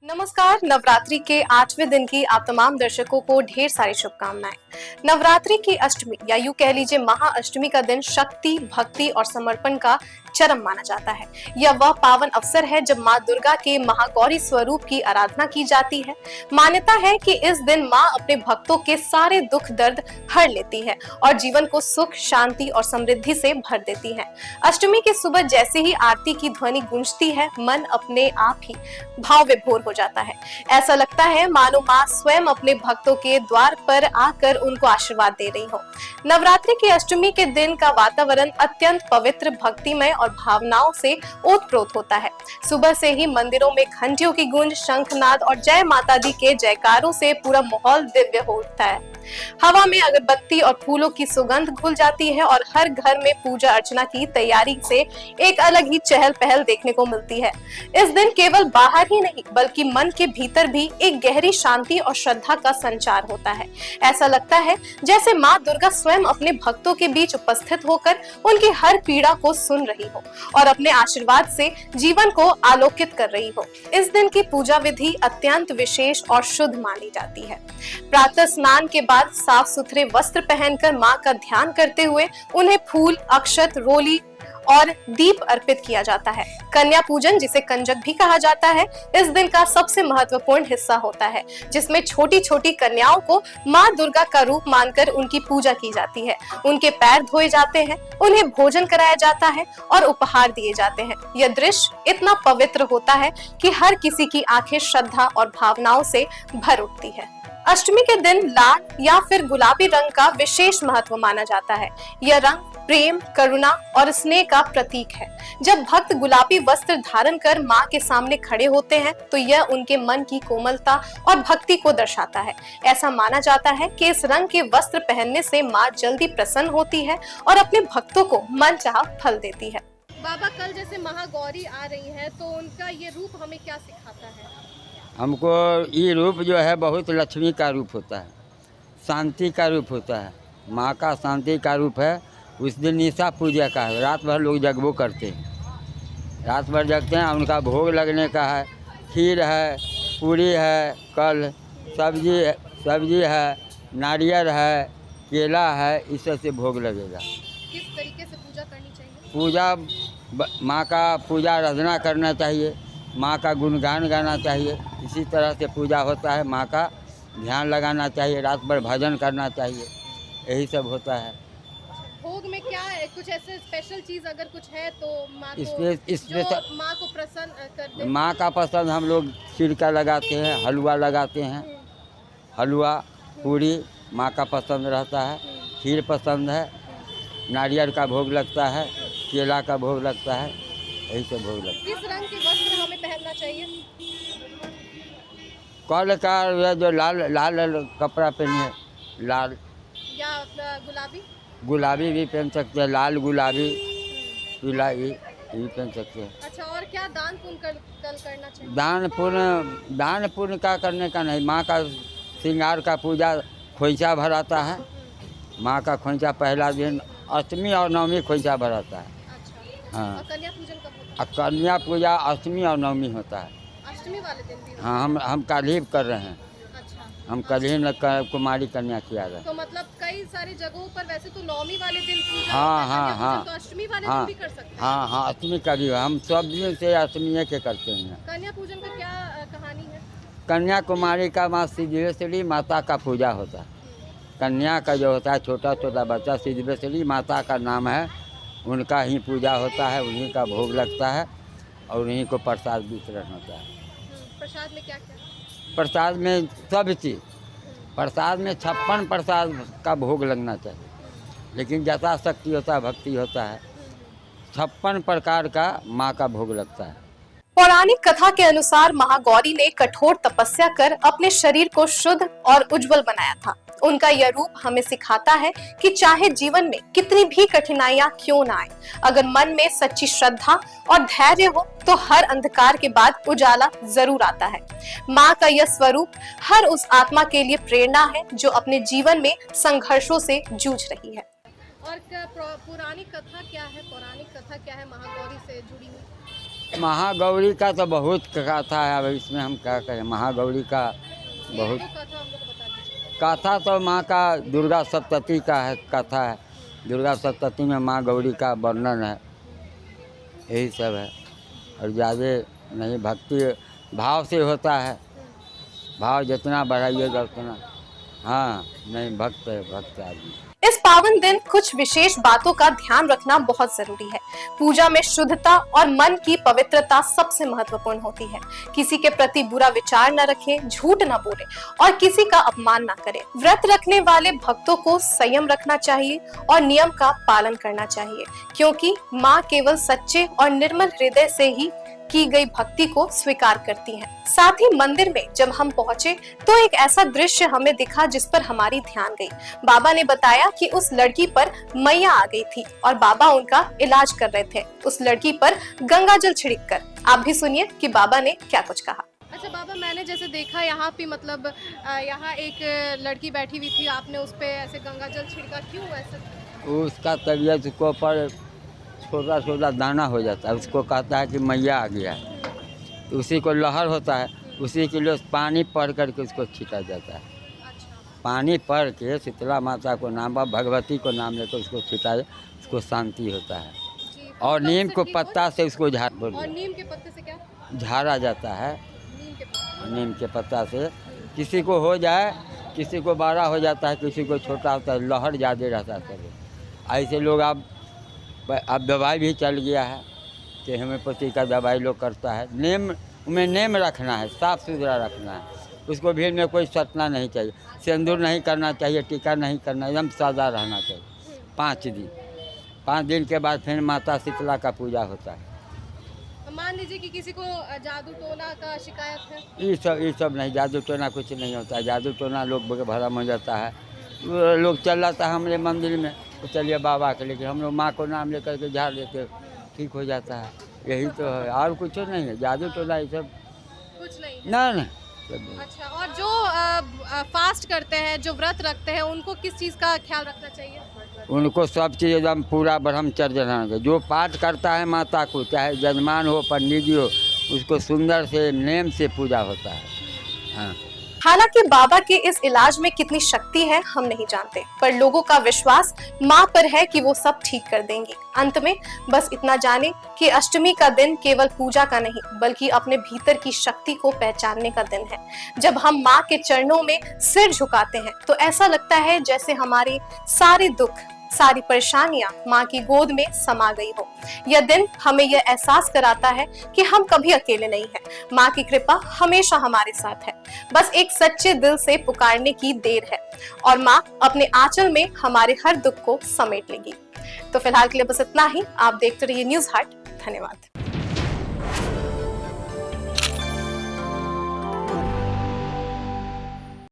नमस्कार। नवरात्रि के 8वें दिन की आप तमाम दर्शकों को ढेर सारी शुभकामनाएं। नवरात्रि की अष्टमी या यूं कह लीजिए महाअष्टमी का दिन शक्ति, भक्ति और समर्पण का चरम माना जाता है। यह वह पावन अवसर है जब माँ दुर्गा के महागौरी स्वरूप की आराधना की जाती है। मान्यता है कि इस दिन माँ अपने भक्तों के सारे दुख दर्द हर लेती है और जीवन को सुख, शांति और समृद्धि से भर देती है। अष्टमी की सुबह जैसे ही आरती की ध्वनि गूंजती है, मन अपने आप ही भाव विभोर हो जाता है। ऐसा लगता है मानो माँ स्वयं अपने भक्तों के द्वार पर आकर उनको आशीर्वाद दे रही हो। नवरात्रि की अष्टमी के दिन का वातावरण अत्यंत पवित्र, भक्तिमय और भावनाओं से ओतप्रोत होता है। सुबह से ही मंदिरों में घंटियों की गूंज, शंखनाद और जय माता दी के जयकारों से पूरा माहौल दिव्य हो उठता है। हवा में अगरबत्ती और फूलों की सुगंध घुल जाती है और हर घर में पूजा अर्चना की तैयारी से एक अलग ही चहल पहल देखने को मिलती है। इस दिन केवल बाहर ही नहीं बल्कि मन के भीतर भी एक गहरी शांति और श्रद्धा का संचार होता है। ऐसा लगता है जैसे माँ दुर्गा स्वयं अपने भक्तों के बीच उपस्थित होकर उनकी हर पीड़ा को सुन रही हो और अपने आशीर्वाद से जीवन को आलोकित कर रही हो। इस दिन की पूजा विधि अत्यंत विशेष और शुद्ध मानी जाती है। प्रातः स्नान के बाद साफ सुथरे वस्त्र पहनकर मां का ध्यान करते हुए उन्हें फूल, अक्षत, रोली और दीप अर्पित किया जाता है। कन्या पूजन, जिसे कंजक भी कहा जाता है, इस दिन का सबसे महत्वपूर्ण हिस्सा होता है, जिसमें छोटी छोटी कन्याओं को मां दुर्गा का रूप मानकर उनकी पूजा की जाती है। उनके पैर धोए जाते हैं, उन्हें भोजन कराया जाता है और उपहार दिए जाते हैं। यह दृश्य इतना पवित्र होता है कि हर किसी की आंखें श्रद्धा और भावनाओं से भर उठती है। अष्टमी के दिन लाल या फिर गुलाबी रंग का विशेष महत्व माना जाता है। यह रंग प्रेम, करुणा और स्नेह का प्रतीक है। जब भक्त गुलाबी वस्त्र धारण कर मां के सामने खड़े होते हैं तो यह उनके मन की कोमलता और भक्ति को दर्शाता है। ऐसा माना जाता है कि इस रंग के वस्त्र पहनने से मां जल्दी प्रसन्न होती है और अपने भक्तों को मनचाहा फल देती है। बाबा, कल जैसे महागौरी आ रही है तो उनका ये रूप हमें क्या सिखाता है? हमको ये रूप जो है बहुत लक्ष्मी का रूप होता है, शांति का रूप होता है। माँ का शांति का रूप है। उस दिन निशा पूजा का है, रात भर लोग जगबो करते हैं, रात भर जगते हैं। उनका भोग लगने का है, खीर है, पूरी है, कल सब्जी है, नारियल है, केला है, इस से भोग लगेगा। किस तरीके से पूजा करनी चाहिए? पूजा माँ का पूजा आराधना करना चाहिए, माँ का गुणगान गाना चाहिए। इसी तरह से पूजा होता है। माँ का ध्यान लगाना चाहिए, रात भर भजन करना चाहिए, यही सब होता है। भोग में क्या है? कुछ ऐसे स्पेशल चीज़ अगर कुछ है तो माँ को प्रसन्न कर दे। माँ का पसंद हम लोग सिरका लगाते हैं, हलवा लगाते हैं, हलवा पूरी माँ का पसंद रहता है। खीर पसंद है, नारियल का भोग लगता है, केला का भोग लगता है, यही सब भोग लगता है। किस रंग के वस्त्र हमें पहनना चाहिए? कल का जो लाल कपड़ा पहनिए, लाल या गुलाबी? गुलाबी भी पहन सकते हैं, लाल गुलाबी पीला ये भी पहन सकते हैं। अच्छा, और क्या दान पुण्य कल करना चाहिए? दान पुण्य का करने का नहीं। माँ का श्रृंगार का पूजा खोइचा भराता है। माँ का खोइचा पहला दिन अष्टमी और नवमी खोइचा भराता है। अच्छा, हाँ। और कन्या पूजन कब होता है? कन्या पूजा अष्टमी और नवमी होता है। अष्टमी वाले दिन भी? हाँ, हम कल ही कर रहे हैं। अच्छा, हम कल ही कुमारी कन्या किया रहे। तो मतलब कई सारी जगहों पर वैसे तो नवमी वाले दिन पूजा हाँ, होता है, हाँ, कन्या हाँ। पूजन तो अष्टमी वाले हाँ, दिन भी कर सकते हैं। हाँ, अष्टमी का भी हम सब दिन से अष्टमी के करते हैं। कन्या पूजन का क्या कहानी है? कन्या कुमारी का माँ सिद्धेश्वरी माता का पूजा होता है। कन्या का जो होता है छोटा छोटा बच्चा, सिद्धेश्वरी माता का नाम है, उनका ही पूजा होता है, उन्हीं का भोग लगता है और उन्हीं को प्रसाद वितरण होता है। प्रसाद में क्या क्या? प्रसाद में सब चीज़, प्रसाद में 56 प्रसाद का भोग लगना चाहिए, लेकिन जैसा शक्ति होता है, भक्ति होता है, 56 प्रकार का माँ का भोग लगता है। पौराणिक कथा के अनुसार महागौरी ने कठोर तपस्या कर अपने शरीर को शुद्ध और उज्जवल बनाया था। उनका यह रूप हमें सिखाता है कि चाहे जीवन में कितनी भी कठिनाइयां क्यों ना आए, अगर मन में सच्ची श्रद्धा और धैर्य हो तो हर अंधकार के बाद उजाला जरूर आता है। माँ का यह स्वरूप हर उस आत्मा के लिए प्रेरणा है जो अपने जीवन में संघर्षों से जूझ रही है। और पौराणिक कथा क्या है? पौराणिक कथा क्या है महागौरी से जुड़ी हुई? महागौरी का तो बहुत कथा है, अब इसमें हम क्या करें। महागौरी का बहुत कथा हम लोग को बता दीजिए। कथा तो माँ का दुर्गा सप्तती का है, कथा है। दुर्गा सप्तती में माँ गौरी का वर्णन है, यही सब है। और ज़्यादा नहीं, भक्ति भाव से होता है, भाव जितना बढ़ाइएगा उतना। हाँ, नहीं, भक्त है, भक्त आदमी। इस पावन दिन कुछ विशेष बातों का ध्यान रखना बहुत जरूरी है। पूजा में शुद्धता और मन की पवित्रता सबसे महत्वपूर्ण होती है। किसी के प्रति बुरा विचार न रखें, झूठ न बोले और किसी का अपमान न करें। व्रत रखने वाले भक्तों को संयम रखना चाहिए और नियम का पालन करना चाहिए, क्योंकि माँ केवल सच्चे और निर्मल हृदय से ही की गई भक्ति को स्वीकार करती हैं। साथ ही मंदिर में जब हम पहुंचे तो एक ऐसा दृश्य हमें दिखा जिस पर हमारी ध्यान गई। बाबा ने बताया कि उस लड़की पर मैया आ गई थी और बाबा उनका इलाज कर रहे थे, उस लड़की पर गंगा जल छिड़क कर। आप भी सुनिए कि बाबा ने क्या कुछ कहा। अच्छा बाबा, मैंने जैसे देखा यहाँ पे मतलब यहाँ एक लड़की बैठी हुई थी, आपने उस पे ऐसे गंगा जल छिड़का, क्यों ऐसा? उसका तबीयत को पर छोटा छोटा दाना हो जाता है, उसको कहता है कि मैया आ गया है, तो उसी को लहर होता है, उसी के लिए पानी पढ़ करके उसको छीटा जाता है। अच्छा। पानी पढ़ के शीतला माता को नाम, भगवती को नाम लेकर उसको छिटाए, उसको शांति होता है। जी, और कब नीम से को ठीक पत्ता से उसको और नीम के पत्ते से क्या? झाड़ा जाता है। नीम के पत्ते। नीम के पत्ता से किसी को हो जाए, किसी को बड़ा हो जाता है, किसी को छोटा होता है, लहर ज़्यादा रहता है सब। ऐसे लोग अब दवाई भी चल गया है कि होम्योपैथी का दवाई लोग करता है। नेम में नेम रखना है, साफ़ सुथरा रखना है, उसको भीड़ में कोई सटना नहीं चाहिए, सिंदूर नहीं करना चाहिए, टीका नहीं करना, एकदम सादा रहना चाहिए। 5 दिन के बाद फिर माता शीतला का पूजा होता है। मान लीजिए कि किसी को जादू टोना का शिकायत है, ये सब नहीं, जादू टोना कुछ नहीं होता है। जादू टोना लोग भरम हो जाता है, वो लोग चल जाता है हमारे मंदिर में, तो चलिए बाबा के लेके हम लोग माँ को नाम लेकर के झाड़ देते, ठीक हो जाता है। यही तो है, और कुछ नहीं है। जादू टोना ये सब कुछ नहीं है। ना ना सब नहीं। अच्छा, और जो फास्ट करते हैं, जो व्रत रखते हैं, उनको किस चीज़ का ख्याल रखना चाहिए? उनको सब चीज़ एकदम पूरा ब्रह्मचर्य रहना चाहिए। जो पाठ करता है माता को, चाहे जजमान हो, पंडित जी हो, उसको सुंदर से नेम से पूजा होता है। हाँ, हालांकि बाबा के इस इलाज में कितनी शक्ति है हम नहीं जानते, पर लोगों का विश्वास माँ पर है कि वो सब ठीक कर देंगी। अंत में बस इतना जाने कि अष्टमी का दिन केवल पूजा का नहीं, बल्कि अपने भीतर की शक्ति को पहचानने का दिन है। जब हम माँ के चरणों में सिर झुकाते हैं तो ऐसा लगता है जैसे हमारे सारे दुख, सारी परेशानियां माँ की गोद में समा गई हो। यह दिन हमें यह एहसास कराता है कि हम कभी अकेले नहीं हैं। माँ की कृपा हमेशा हमारे साथ है, बस एक सच्चे दिल से पुकारने की देर है और माँ अपने आंचल में हमारे हर दुख को समेट लेगी। तो फिलहाल के लिए बस इतना ही। आप देखते रहिए न्यूज़ हाट। धन्यवाद।